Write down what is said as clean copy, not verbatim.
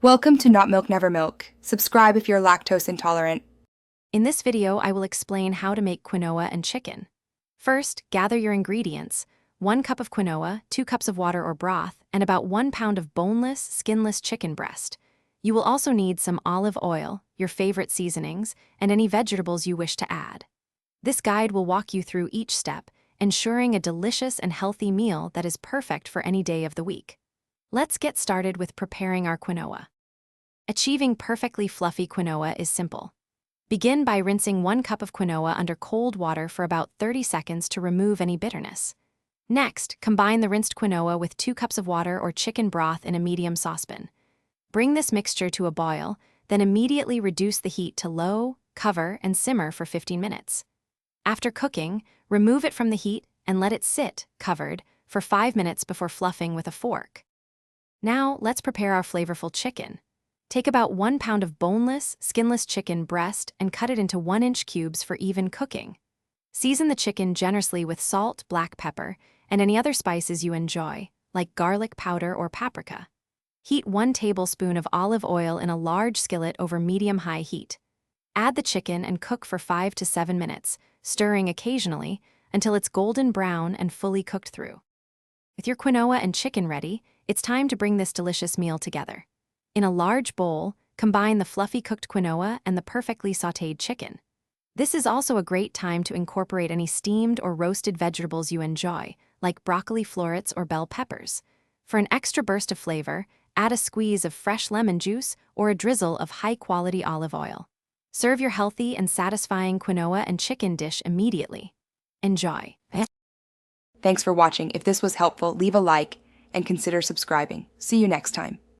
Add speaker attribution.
Speaker 1: Welcome to Not Milk Never Milk. Subscribe if you're lactose intolerant.
Speaker 2: In this video, I will explain how to make quinoa and chicken. First, gather your ingredients: 1 cup of quinoa, 2 cups of water or broth, and about 1 pound of boneless, skinless chicken breast. You will also need some olive oil, your favorite seasonings, and any vegetables you wish to add. This guide will walk you through each step, ensuring a delicious and healthy meal that is perfect for any day of the week. Let's get started with preparing our quinoa. Achieving perfectly fluffy quinoa is simple. Begin by rinsing 1 cup of quinoa under cold water for about 30 seconds to remove any bitterness. Next, combine the rinsed quinoa with 2 cups of water or chicken broth in a medium saucepan. Bring this mixture to a boil, then immediately reduce the heat to low, cover, and simmer for 15 minutes. After cooking, remove it from the heat and let it sit, covered, for 5 minutes before fluffing with a fork. Now, let's prepare our flavorful chicken. Take about 1 pound of boneless, skinless chicken breast and cut it into 1-inch cubes for even cooking. Season the chicken generously with salt, black pepper, and any other spices you enjoy, like garlic powder or paprika. Heat 1 tablespoon of olive oil in a large skillet over medium-high heat. Add the chicken and cook for 5 to 7 minutes, stirring occasionally until it's golden brown and fully cooked through. With your quinoa and chicken ready, it's time to bring this delicious meal together. In a large bowl, combine the fluffy cooked quinoa and the perfectly sautéed chicken. This is also a great time to incorporate any steamed or roasted vegetables you enjoy, like broccoli florets or bell peppers. For an extra burst of flavor, add a squeeze of fresh lemon juice or a drizzle of high-quality olive oil. Serve your healthy and satisfying quinoa and chicken dish immediately. Enjoy.
Speaker 1: Thanks for watching. If this was helpful, leave a like and consider subscribing. See you next time.